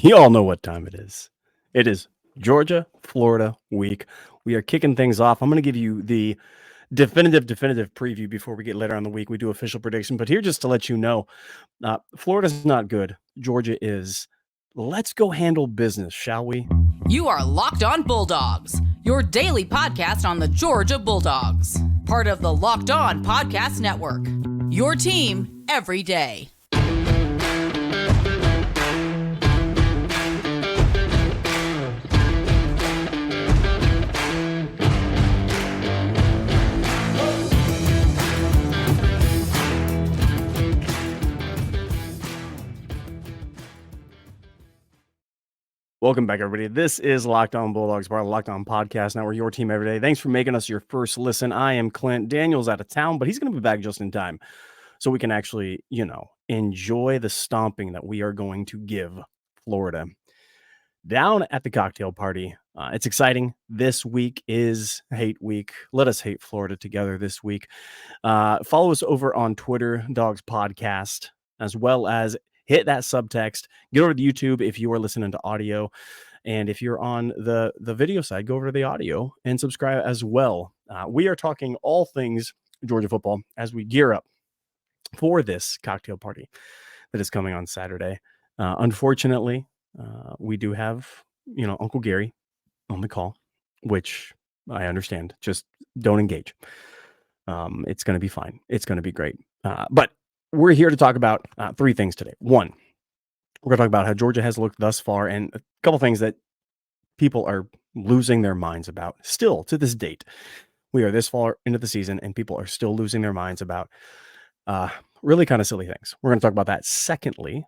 You all know what time it is. It is Georgia, Florida week. We are kicking things off. I'm going to give you the definitive preview before we get later on the week. We do official prediction, but here just to let you know, Florida's not good. Georgia is. Let's go handle business, shall we? You are Locked On Bulldogs, your daily podcast on the Georgia Bulldogs, part of the Locked On Podcast Network. Your team every day. Welcome back, everybody. This is Locked On Bulldogs, part of the Locked On Podcast Network, your team every day. Thanks for making us your first listen. I am Clint. Daniel's out of town, but he's going to be back just in time so we can actually, enjoy the stomping that we are going to give Florida. Down at the cocktail party, it's exciting. This week is Hate Week. Let us hate Florida together this week. Follow us over on Twitter, Dawgs Podcast, as well as hit that subtext. Get over to YouTube if you are listening to audio. And if you're on the video side, go over to the audio and subscribe as well. We are talking all things Georgia football as we gear up for this cocktail party that is coming on Saturday. Unfortunately, we do have, Uncle Gary on the call, which I understand. Just don't engage. It's going to be fine. It's going to be great. But we're here to talk about three things today. One, we're going to talk about how Georgia has looked thus far and a couple things that people are losing their minds about still to this date. We are this far into the season and people are still losing their minds about really kind of silly things. We're going to talk about that. Secondly,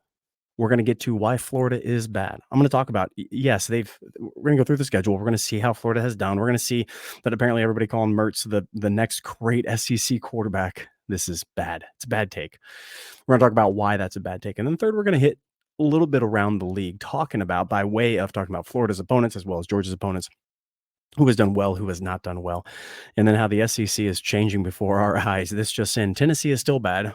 we're going to get to why Florida is bad. I'm going to talk about, yes, we're going to go through the schedule. We're going to see how Florida has done. We're going to see that apparently everybody calling Mertz the next great SEC quarterback. This is bad. It's a bad take. We're going to talk about why that's a bad take. And then third, we're going to hit a little bit around the league, talking about Florida's opponents as well as Georgia's opponents, who has done well, who has not done well, and then how the SEC is changing before our eyes. This just in, Tennessee is still bad.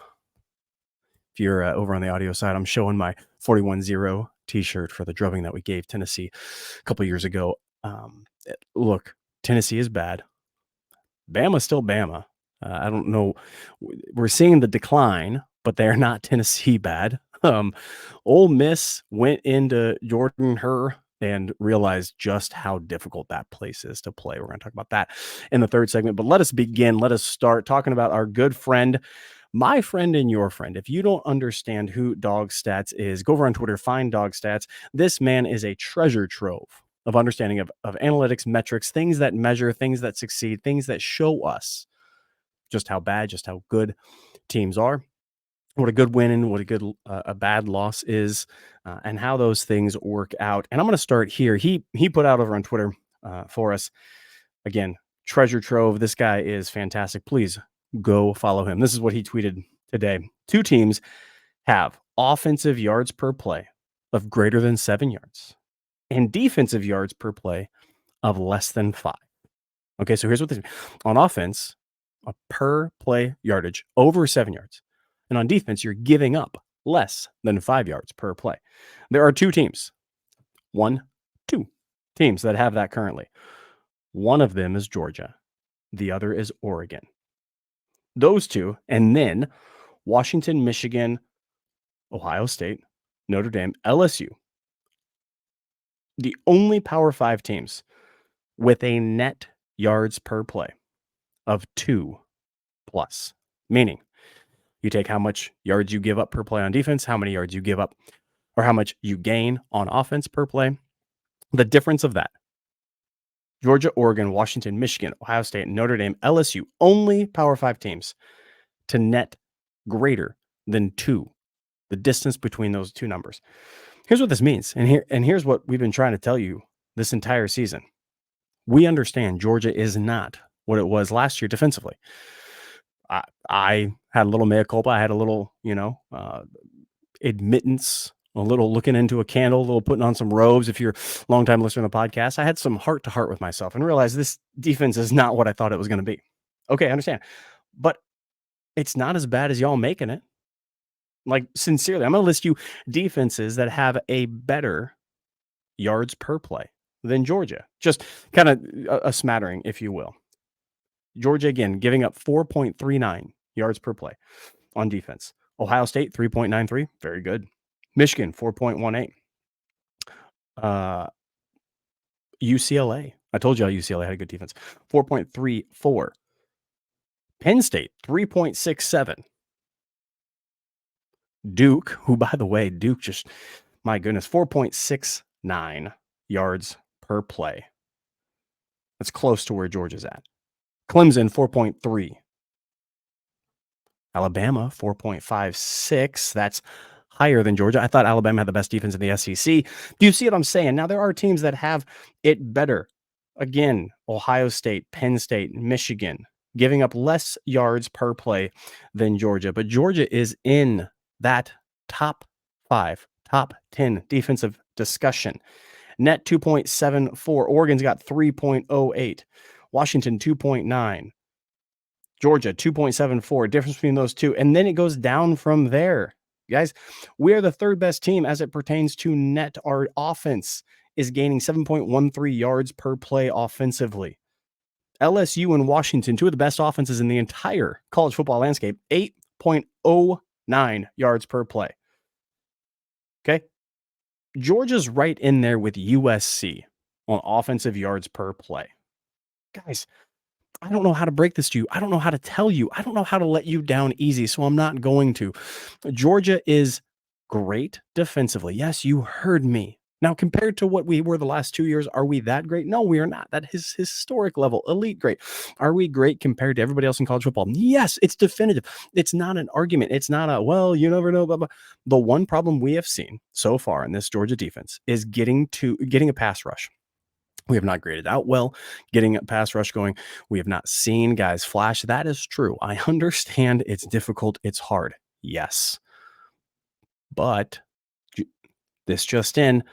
If you're over on the audio side, I'm showing my 41-0 t-shirt for the drubbing that we gave Tennessee a couple years ago. Look, Tennessee is bad. Bama's still Bama. I don't know. We're seeing the decline, but they're not Tennessee bad. Ole Miss went into Jordan-Hare and realized just how difficult that place is to play. We're going to talk about that in the third segment, but let us begin. Let us start talking about our good friend, my friend and your friend. If you don't understand who Dawgs Stats is, go over on Twitter, find Dawgs Stats. This man is a treasure trove of understanding of analytics, metrics, things that measure, things that succeed, things that show us just how bad, just how good teams are, what a good win and what a bad loss is, and how those things work out. And I'm going to start here. He put out over on Twitter for us, again, treasure trove. This guy is fantastic. Please go follow him. This is what he tweeted today. Two teams have offensive yards per play of greater than 7 yards and defensive yards per play of less than 5. Okay, so here's what this means. On offense, a per play yardage over 7 yards. And on defense, you're giving up less than 5 yards per play. There are two teams that have that currently. One of them is Georgia. The other is Oregon. Those two, and then Washington, Michigan, Ohio State, Notre Dame, LSU. The only Power 5 teams with a net yards per play of 2+, meaning you take how much yards you give up per play on defense, how many yards you give up, or how much you gain on offense per play. The difference of that, Georgia, Oregon, Washington, Michigan, Ohio State, Notre Dame, LSU, only Power 5 teams to net greater than 2, the distance between those two numbers. Here's what this means, and here's what we've been trying to tell you this entire season. We understand Georgia is not what it was last year defensively. I had a little mea culpa. I had a little, admittance, a little looking into a candle, a little putting on some robes. If you're a longtime listener to the podcast, I had some heart to heart with myself and realized this defense is not what I thought it was going to be. Okay, I understand. But it's not as bad as y'all making it. Like, sincerely, I'm going to list you defenses that have a better yards per play than Georgia. Just kind of a smattering, if you will. Georgia, again, giving up 4.39 yards per play on defense. Ohio State, 3.93. Very good. Michigan, 4.18. UCLA. I told you how UCLA had a good defense. 4.34. Penn State, 3.67. Duke, who, by the way, Duke just, my goodness, 4.69 yards per play. That's close to where Georgia's at. Clemson, 4.3. Alabama, 4.56. That's higher than Georgia. I thought Alabama had the best defense in the SEC. Do you see what I'm saying? Now, there are teams that have it better. Again, Ohio State, Penn State, Michigan, giving up less yards per play than Georgia. But Georgia is in that top 5, top 10 defensive discussion. Net 2.74. Oregon's got 3.08. Washington, 2.9. Georgia, 2.74. Difference between those two. And then it goes down from there. Guys, we are the third best team as it pertains to net. Our offense is gaining 7.13 yards per play offensively. LSU and Washington, two of the best offenses in the entire college football landscape, 8.09 yards per play. Okay? Georgia's right in there with USC on offensive yards per play. Guys, I don't know how to break this to you. I don't know how to tell you. I don't know how to let you down easy, so I'm not going to. Georgia is great defensively. Yes, you heard me. Now, compared to what we were the last 2 years, are we that great? No, we are not. That is historic level, elite great. Are we great compared to everybody else in college football? Yes, it's definitive. It's not an argument. It's not a, well, you never know. Blah, blah. The one problem we have seen so far in this Georgia defense is getting a pass rush. We have not graded out well, getting a pass rush going. We have not seen guys flash. That is true. I understand it's difficult. It's hard. Yes. But this just in,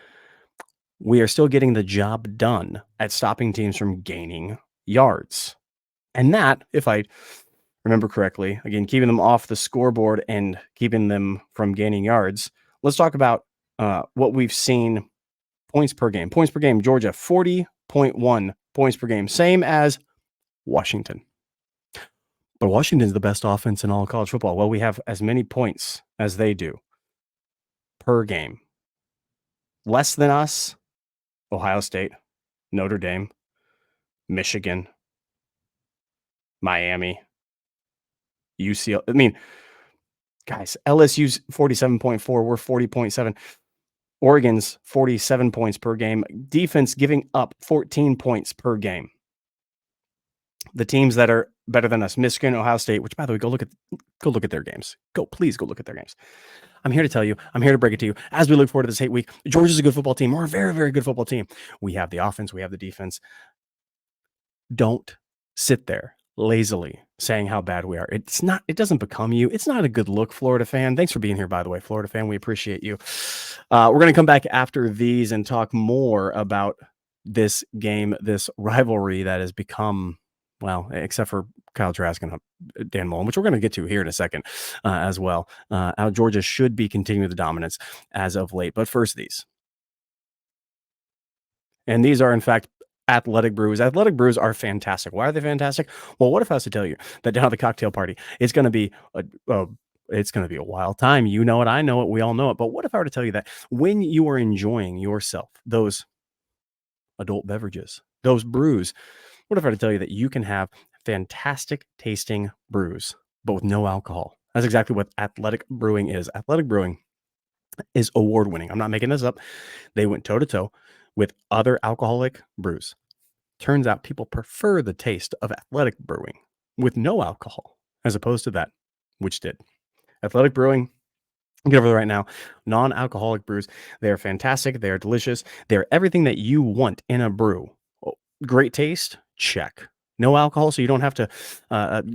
we are still getting the job done at stopping teams from gaining yards. And that, if I remember correctly, again, keeping them off the scoreboard and keeping them from gaining yards. Let's talk about what we've seen. Points per game. Points per game, Georgia, 40.1 points per game. Same as Washington. But Washington's the best offense in all of college football. Well, we have as many points as they do per game. Less than us, Ohio State, Notre Dame, Michigan, Miami, UCLA. I mean, guys, LSU's 47.4. We're 40.7. Oregon's 47 points per game. Defense giving up 14 points per game. The teams that are better than us, Michigan, Ohio State, which, by the way, go look at their games. Please go look at their games. I'm here to tell you. I'm here to break it to you. As we look forward to this hate week, Georgia's a good football team. We're a very, very good football team. We have the offense. We have the defense. Don't sit there lazily saying how bad we are. It doesn't become you. It's not a good look, Florida fan. Thanks for being here, by the way, Florida fan. We appreciate you. We're going to come back after these and talk more about this game, this rivalry that has become, well, except for Kyle Trask and Dan Mullen, which we're going to get to here in a second as well. How Georgia should be continuing the dominance as of late. But first, these. And these are, in fact, Athletic Brews. Athletic Brews are fantastic. Why are they fantastic? Well, what if I was to tell you that down at the cocktail party, it's going to be a wild time. You know it. I know it. We all know it. But what if I were to tell you that when you are enjoying yourself, those adult beverages, those brews, what if I were to tell you that you can have fantastic tasting brews, but with no alcohol? That's exactly what Athletic Brewing is. Athletic Brewing is award winning. I'm not making this up. They went toe to toe with other alcoholic brews. Turns out people prefer the taste of Athletic Brewing with no alcohol as opposed to that, which did. Athletic Brewing, get over there right now. Non-alcoholic brews. They are fantastic. They are delicious. They're everything that you want in a brew. Great taste? Check. No alcohol, so you don't have to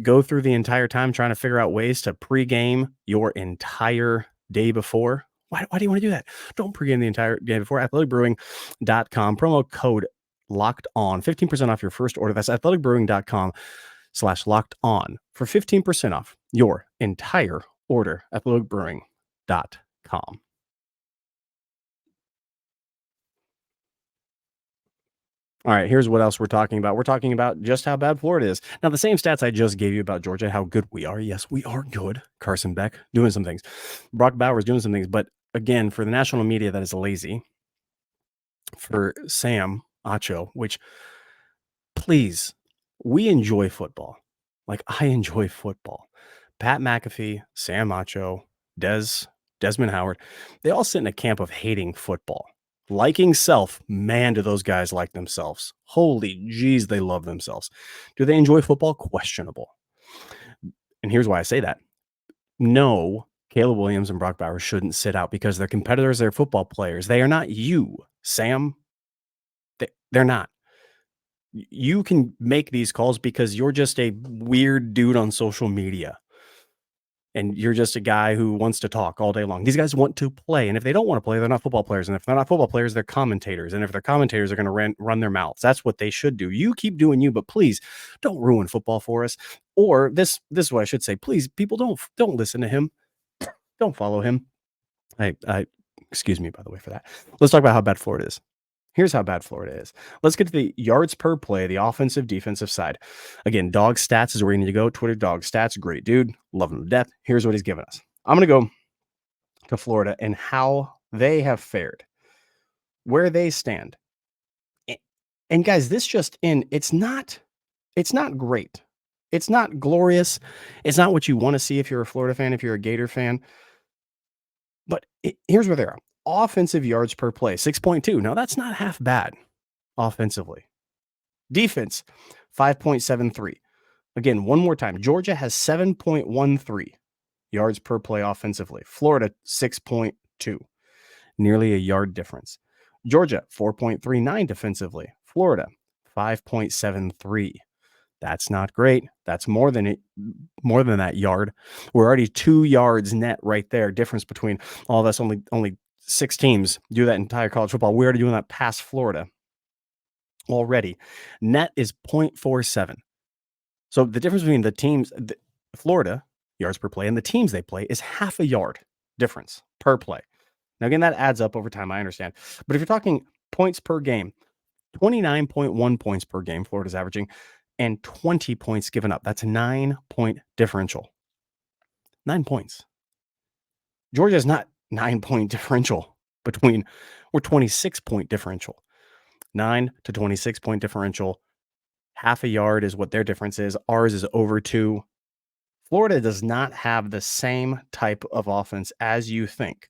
go through the entire time trying to figure out ways to pregame your entire day before. Why do you want to do that? Don't pregame the entire day before. athleticbrewing.com. Promo code locked on. 15% off your first order. That's athleticbrewing.com/locked-on for 15% off your entire order. athleticbrewing.com. All right, here's what else we're talking about. We're talking about just how bad Florida is. Now, the same stats I just gave you about Georgia, how good we are. Yes, we are good. Carson Beck doing some things. Brock Bowers doing some things. But again, for the national media that is lazy, for Sam Acho, which please, we enjoy football. Like, I enjoy football. Pat McAfee, Sam Acho, Desmond Howard, they all sit in a camp of hating football. Liking self, man, do those guys like themselves. Holy jeez, they love themselves. Do they enjoy football? Questionable. And here's why I say that. No, Caleb Williams and Brock Bowers shouldn't sit out because they're competitors, they're football players. They are not you, Sam. They're not. You can make these calls because you're just a weird dude on social media. And you're just a guy who wants to talk all day long. These guys want to play. And if they don't want to play, they're not football players. And if they're not football players, they're commentators. And if they're commentators, they're going to run their mouths. That's what they should do. You keep doing you, but please don't ruin football for us. Or this is what I should say. Please, people don't listen to him. Don't follow him. I excuse me, by the way, for that. Let's talk about how bad Florida is. Here's how bad Florida is. Let's get to the yards per play, the offensive, defensive side. Again, Dawgs Stats is where you need to go. Twitter, Dawgs Stats, great dude. Love him to death. Here's what he's given us. I'm going to go to Florida and how they have fared, where they stand. And guys, this just in, it's not great. It's not glorious. It's not what you want to see if you're a Florida fan, if you're a Gator fan. But here's where they are. Offensive yards per play, 6.2. Now, that's not half bad offensively. Defense, 5.73. Again, one more time. Georgia has 7.13 yards per play offensively. Florida, 6.2. Nearly a yard difference. Georgia, 4.39 defensively. Florida, 5.73. That's not great. That's more than that yard. We're already 2 yards net right there. Difference between all of us. Only 6 teams do that entire college football. We're already doing that past Florida already. Net is 0.47. So the difference between the teams, Florida yards per play, and the teams they play is half a yard difference per play. Now, again, that adds up over time. I understand. But if you're talking points per game, 29.1 points per game, Florida's averaging, and 20 points given up. That's a 9-point differential. 9 points. Georgia's not 9-point differential between, we're 26-point differential. 9 to 26-point differential. Half a yard is what their difference is. Ours is over 2. Florida does not have the same type of offense as you think.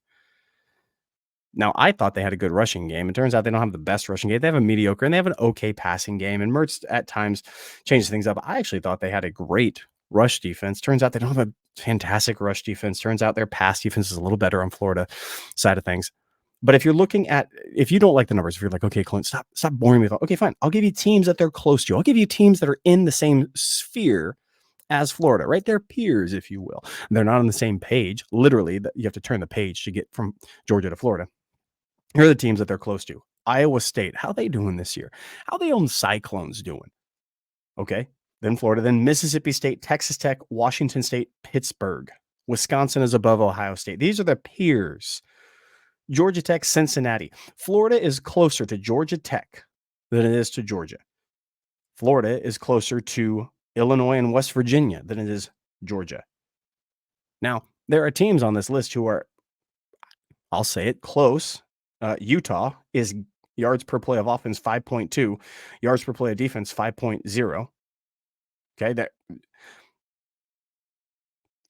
Now, I thought they had a good rushing game. It turns out they don't have the best rushing game. They have a mediocre and they have an okay passing game. And Mertz at times changes things up. I actually thought they had a great rush defense. Turns out they don't have a fantastic rush defense. Turns out their pass defense is a little better on Florida side of things. But if you're looking at, if you don't like the numbers, if you're like, okay, Clint, stop boring me. Okay, fine. I'll give you teams that they're close to. I'll give you teams that are in the same sphere as Florida, right? They're peers, if you will. They're not on the same page. Literally, you have to turn the page to get from Georgia to Florida. Here are the teams that they're close to. Iowa State, how they doing this year? How they own Cyclones doing? Okay, then Florida, then Mississippi State, Texas Tech, Washington State, Pittsburgh. Wisconsin is above Ohio State. These are the peers. Georgia Tech, Cincinnati. Florida is closer to Georgia Tech than it is to Georgia. Florida is closer to Illinois and West Virginia than it is Georgia. Now, there are teams on this list who are, I'll say it, close. Utah is yards per play of offense 5.2, yards per play of defense 5.0. Okay, that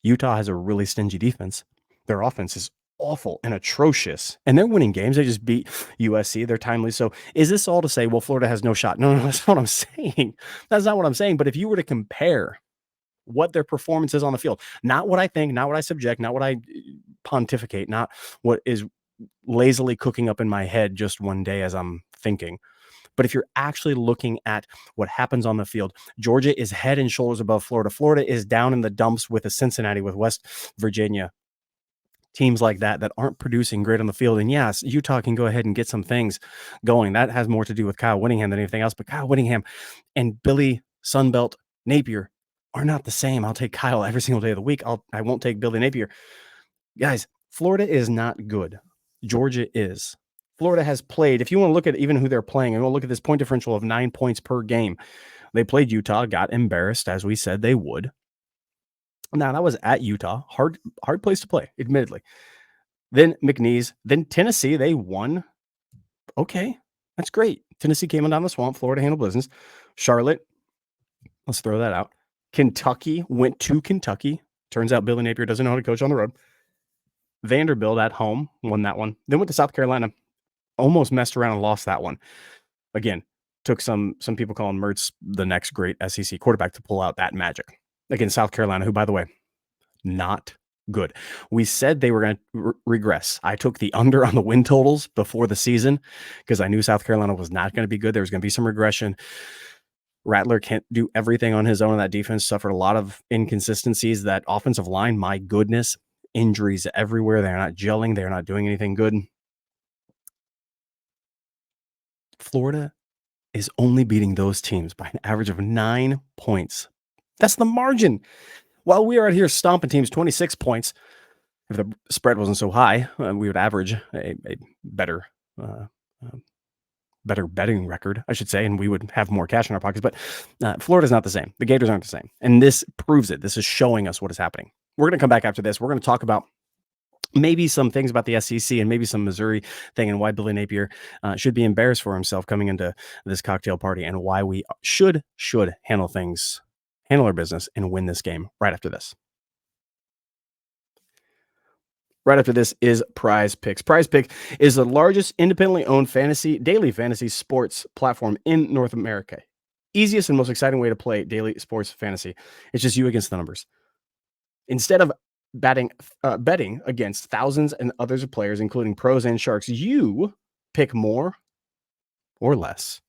Utah has a really stingy defense. Their offense is awful and atrocious, and they're winning games. They just beat USC. They're timely. So is this all to say, well, Florida has no shot? No, that's not what I'm saying. That's not what I'm saying. But if you were to compare what their performance is on the field, not what I think, not what I subject, not what I pontificate, not what is lazily cooking up in my head just one day as I'm thinking. But if you're actually looking at what happens on the field, Georgia is head and shoulders above Florida. Florida is down in the dumps with a Cincinnati, with West Virginia, teams like that aren't producing great on the field. And yes, Utah can go ahead and get some things going. That has more to do with Kyle Whittingham than anything else. But Kyle Whittingham and Billy Sunbelt Napier are not the same. I'll take Kyle every single day of the week. I won't take Billy Napier. Guys, Florida is not good. Georgia is. Florida has played, if you want to look at even who they're playing, and we'll look at this point differential of 9 points per game. They played Utah, got embarrassed, as we said they would. Now, that was at Utah. Hard place to play, admittedly. Then McNeese, then Tennessee, they won. Okay, that's great. Tennessee came on down the swamp. Florida handled business. Charlotte, let's throw that out. Kentucky went to Kentucky. Turns out Billy Napier doesn't know how to coach on the road. Vanderbilt at home won that one. Then went to South Carolina. Almost messed around and lost that one. Again, took some people calling Mertz the next great SEC quarterback to pull out that magic. Against South Carolina, who, by the way, not good. We said they were going to regress. I took the under on the win totals before the season because I knew South Carolina was not going to be good. There was going to be some regression. Rattler can't do everything on his own. That defense suffered a lot of inconsistencies. That offensive line, my goodness, injuries everywhere. They're not gelling. They're not doing anything good. Florida is only beating those teams by an average of 9 points. That's the margin. While we are out here stomping teams 26 points, if the spread wasn't so high, we would average a better betting record, I should say, and we would have more cash in our pockets. But Florida's not the same. The Gators aren't the same. And this proves it. This is showing us what is happening. We're going to come back after this. We're going to talk about maybe some things about the SEC and maybe some Missouri thing and why Billy Napier should be embarrassed for himself coming into this cocktail party and why we should handle our business and win this game right after this. Right after this is Prize Picks. Prize Pick is the largest independently owned daily fantasy sports platform in North America. Easiest and most exciting way to play daily sports fantasy. It's just you against the numbers. Instead of betting against thousands and others of players, including pros and sharks, you pick more or less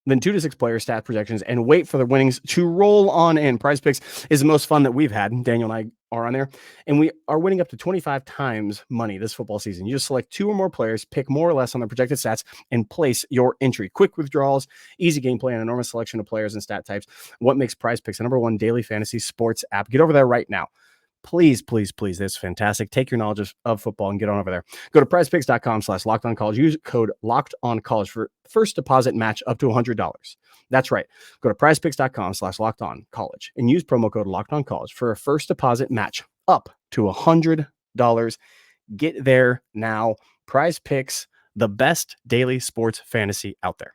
than 2 to 6 player stat projections and wait for the winnings to roll on in. Prize Picks is the most fun that we've had. Daniel and I are on there, and we are winning up to 25 times money this football season. You just select 2 or more players, pick more or less on their projected stats, and place your entry. Quick withdrawals, easy gameplay, and enormous selection of players and stat types. What makes Prize Picks the #1 daily fantasy sports app? Get over there right now. Please, please, please. This is fantastic. Take your knowledge of football and get on over there. Go to prizepicks.com/lockedoncollege. Use code LOCKEDONCollege for first deposit match up to $100. That's right. Go to prizepicks.com/lockedoncollege and use promo code LOCKEDONCollege for a first deposit match up to $100. Get there now. Prize Picks, the best daily sports fantasy out there.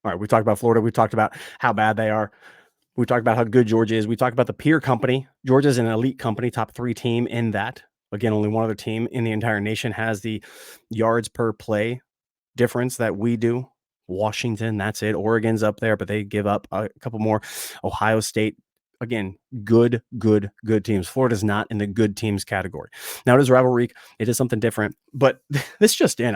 All right, we talked about Florida. We talked about how bad they are. We talked about how good Georgia is. We talked about the peer company. Georgia's an elite company, top 3 team in that. Again, only one other team in the entire nation has the yards per play difference that we do. Washington, that's it. Oregon's up there, but they give up a couple more. Ohio State, again, good teams. Florida's not in the good teams category. Now, it is rivalry week. It is something different, but this just in.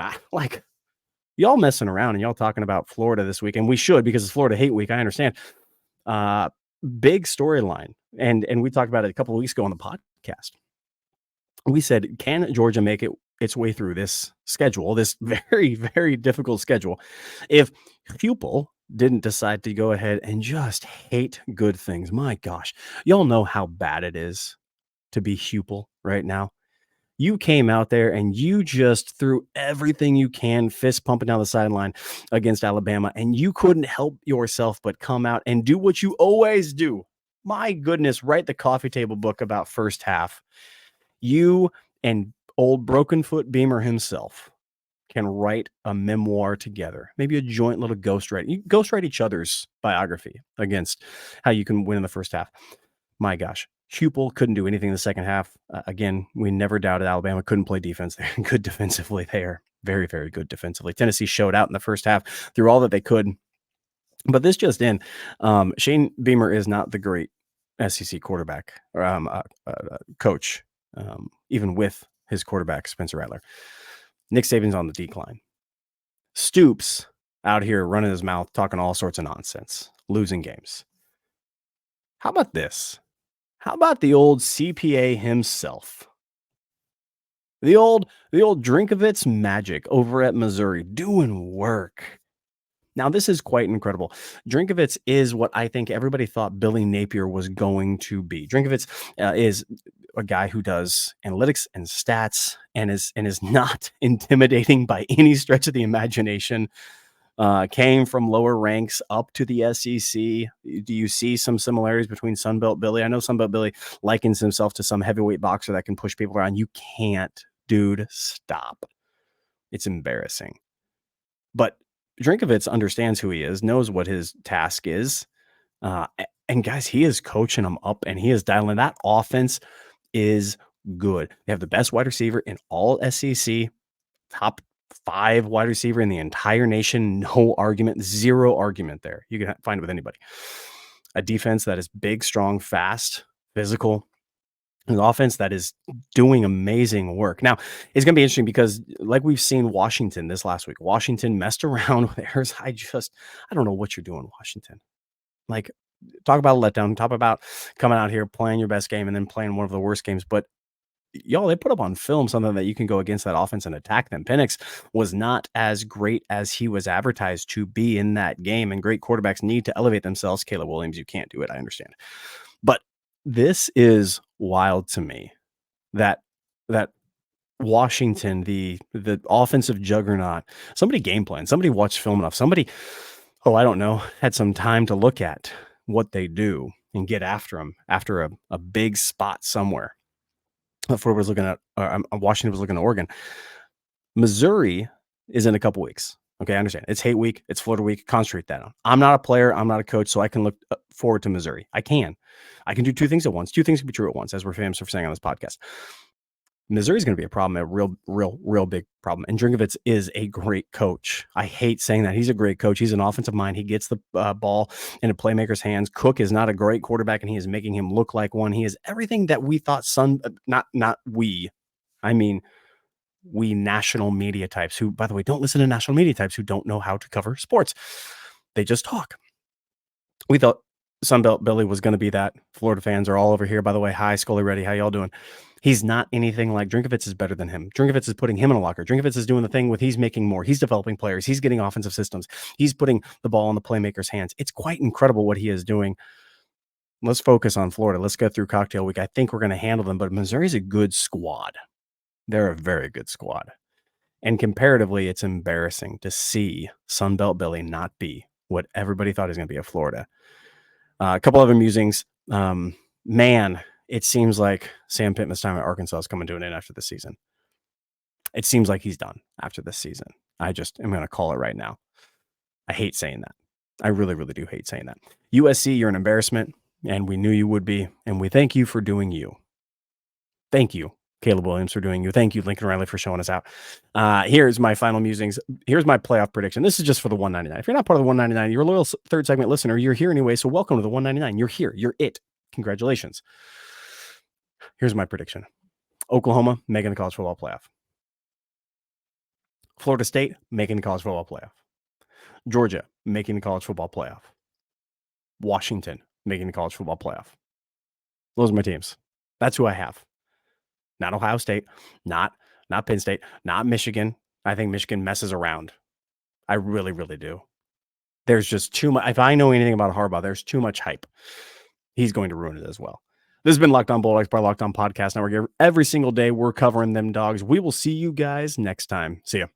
Y'all messing around and y'all talking about Florida this week, and we should because it's Florida Hate Week. I understand. Big storyline. And we talked about it a couple of weeks ago on the podcast. We said, can Georgia make its way through this schedule, this very, very difficult schedule, if Hupel didn't decide to go ahead and just hate good things? My gosh, y'all know how bad it is to be Hupel right now. You came out there and you just threw everything you can, fist pumping down the sideline against Alabama, and you couldn't help yourself but come out and do what you always do. My goodness, write the coffee table book about first half. You and old broken foot Beamer himself can write a memoir together, maybe a joint little ghostwrite. You ghostwrite each other's biography against how you can win in the first half. My gosh. Hupel couldn't do anything in the second half. Again, we never doubted Alabama couldn't play defense. They're good defensively. They are very, very good defensively. Tennessee showed out in the first half through all that they could. But this just in, Shane Beamer is not the great SEC quarterback or coach, even with his quarterback, Spencer Rattler. Nick Saban's on the decline. Stoops out here running his mouth, talking all sorts of nonsense, losing games. How about this? How about the old CPA himself? The old Drinkovitz magic over at Missouri doing work. Now, this is quite incredible. Drinkovitz is what I think everybody thought Billy Napier was going to be. Drinkovitz is a guy who does analytics and stats and is not intimidating by any stretch of the imagination. Came from lower ranks up to the SEC. Do you see some similarities between Sunbelt Billy? I know Sunbelt Billy likens himself to some heavyweight boxer that can push people around. You can't, dude. Stop. It's embarrassing. But Drinkovitz understands who he is, knows what his task is. And guys, he is coaching them up and he is dialing. That offense is good. They have the best wide receiver in all SEC, top 5 wide receiver in the entire nation. No argument, zero argument there. You can find it with anybody. A defense that is big, strong, fast, physical. An offense that is doing amazing work. Now, it's going to be interesting because like we've seen Washington this last week, Washington messed around with errors. I don't know what you're doing, Washington. Like, talk about a letdown, talk about coming out here, playing your best game and then playing one of the worst games. But y'all, they put up on film something that you can go against that offense and attack them. Penix was not as great as he was advertised to be in that game, and great quarterbacks need to elevate themselves. Caleb Williams, you can't do it. I understand. But this is wild to me that Washington, the offensive juggernaut, somebody game plan, somebody watched film enough, somebody, I don't know, had some time to look at what they do and get after them after a big spot somewhere. Florida was looking at Washington was looking at Oregon. Missouri is in a couple weeks. Okay, I understand. It's hate week. It's Florida week. Concentrate that on. I'm not a player. I'm not a coach, so I can look forward to Missouri. I can do two things at once. Two things can be true at once, as we're famous for saying on this podcast. Missouri is going to be a problem, a real big problem. And Drinkovitz is a great coach. I hate saying that. He's a great coach. He's an offensive mind. He gets the ball in a playmaker's hands. Cook is not a great quarterback, and he is making him look like one. He is everything that we thought we national media types who, by the way, don't listen to national media types who don't know how to cover sports. They just talk. We thought Sunbelt Billy was going to be that. Florida fans are all over here, by the way. Hi, Scully Ready. How y'all doing? He's not anything like Drinkovitz is better than him. Drinkovitz is putting him in a locker. Drinkovitz is doing the thing with he's making more. He's developing players. He's getting offensive systems. He's putting the ball in the playmaker's hands. It's quite incredible what he is doing. Let's focus on Florida. Let's go through cocktail week. I think we're going to handle them, but Missouri's a good squad. They're a very good squad. And comparatively, it's embarrassing to see Sunbelt Billy not be what everybody thought he was going to be at Florida. A couple other musings. Man, it seems like Sam Pittman's time at Arkansas is coming to an end after this season. It seems like he's done after this season. I just am going to call it right now. I hate saying that. I really, really do hate saying that. USC, you're an embarrassment, and we knew you would be, and we thank you for doing you. Thank you, Caleb Williams, for doing you. Thank you, Lincoln Riley, for showing us out. Here's my final musings. Here's my playoff prediction. This is just for the 199. If you're not part of the 199, you're a loyal third segment listener. You're here anyway, so welcome to the 199. You're here. You're it. Congratulations. Here's my prediction. Oklahoma making the college football playoff. Florida State making the college football playoff. Georgia making the college football playoff. Washington making the college football playoff. Those are my teams. That's who I have. Not Ohio State, not Penn State, not Michigan. I think Michigan messes around. I really, really do. There's just too much. If I know anything about Harbaugh, there's too much hype. He's going to ruin it as well. This has been Locked On Bulldogs by Locked On Podcast Network. Every single day we're covering them dogs. We will see you guys next time. See ya.